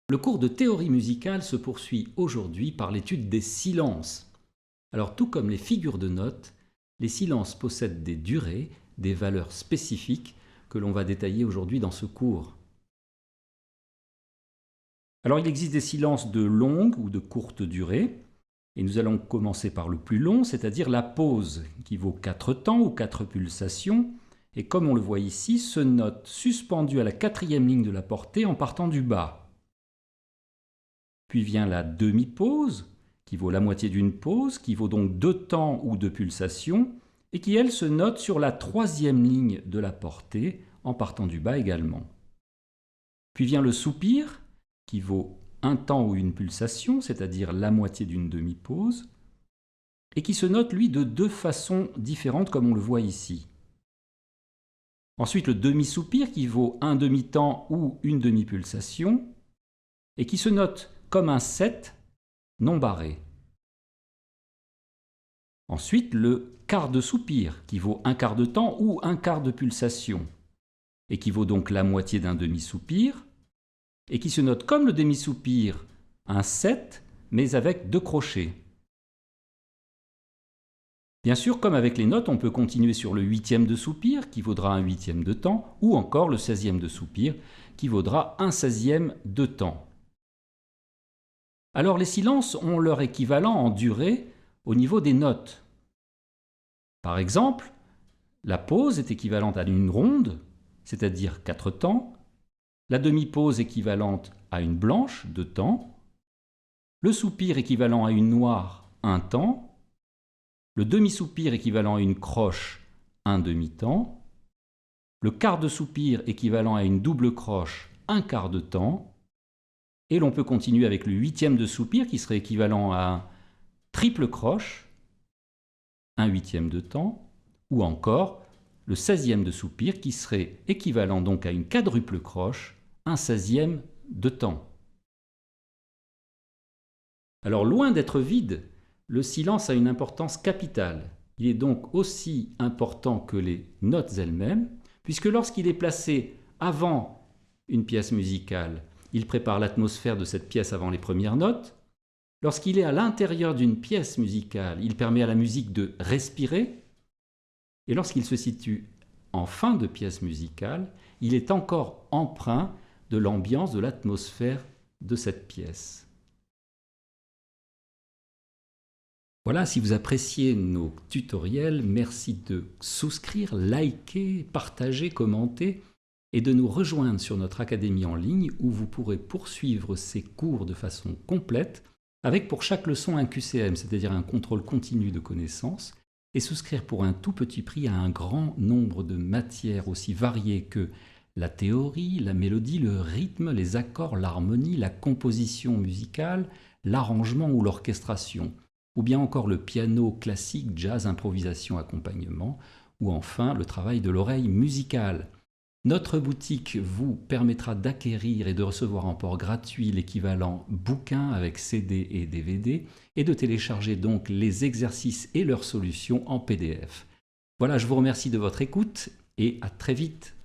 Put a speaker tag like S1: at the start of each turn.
S1: Le cours de théorie musicale se poursuit aujourd'hui par l'étude des silences. Alors tout comme les figures de notes, les silences possèdent des durées, des valeurs spécifiques que l'on va détailler aujourd'hui dans ce cours. Alors il existe des silences de longue ou de courte durée, et nous allons commencer par le plus long, c'est-à-dire la pause, qui vaut 4 temps ou 4 pulsations, et comme on le voit ici, se note suspendue à la 4e ligne de la portée en partant du bas. Puis vient la demi-pause, qui vaut la moitié d'une pause, qui vaut donc 2 temps ou 2 pulsations, et qui, elle, se note sur la 3e ligne de la portée, en partant du bas également. Puis vient le soupir, qui vaut 1 temps ou une pulsation, c'est-à-dire la moitié d'une demi-pause, et qui se note, lui, de 2 façons différentes, comme on le voit ici. Ensuite, le demi-soupir, qui vaut un demi-temps ou une demi-pulsation, et qui se note comme un 7 non barré. Ensuite, le quart de soupir, qui vaut un quart de temps ou un quart de pulsation, et qui vaut donc la moitié d'un demi-soupir, et qui se note comme le demi-soupir, un 7, mais avec 2 crochets. Bien sûr, comme avec les notes, on peut continuer sur le 8e de soupir, qui vaudra un 8e de temps, ou encore le 16e de soupir, qui vaudra un 16e de temps. Alors les silences ont leur équivalent en durée au niveau des notes. Par exemple, la pause est équivalente à une ronde, c'est-à-dire 4 temps, la demi-pause équivalente à une blanche, 2 temps, le soupir équivalent à une noire, 1 temps, le demi-soupir équivalent à une croche, un demi-temps, le quart de soupir équivalent à une double croche, un quart de temps, et l'on peut continuer avec le 8e de soupir qui serait équivalent à un triple croche, un 8e de temps, ou encore le 16e de soupir qui serait équivalent donc à une quadruple croche, un 16e de temps. Alors loin d'être vide, le silence a une importance capitale. Il est donc aussi important que les notes elles-mêmes, puisque lorsqu'il est placé avant une pièce musicale, il prépare l'atmosphère de cette pièce avant les premières notes. Lorsqu'il est à l'intérieur d'une pièce musicale, il permet à la musique de respirer. Et lorsqu'il se situe en fin de pièce musicale, il est encore empreint de l'ambiance, de l'atmosphère de cette pièce. Voilà, si vous appréciez nos tutoriels, merci de souscrire, liker, partager, commenter et de nous rejoindre sur notre académie en ligne où vous pourrez poursuivre ces cours de façon complète avec pour chaque leçon un QCM, c'est-à-dire un contrôle continu de connaissances, et souscrire pour un tout petit prix à un grand nombre de matières aussi variées que la théorie, la mélodie, le rythme, les accords, l'harmonie, la composition musicale, l'arrangement ou l'orchestration, ou bien encore le piano classique, jazz, improvisation, accompagnement, ou enfin le travail de l'oreille musicale. Notre boutique vous permettra d'acquérir et de recevoir en port gratuit l'équivalent bouquin avec CD et DVD et de télécharger donc les exercices et leurs solutions en PDF. Voilà, je vous remercie de votre écoute et à très vite.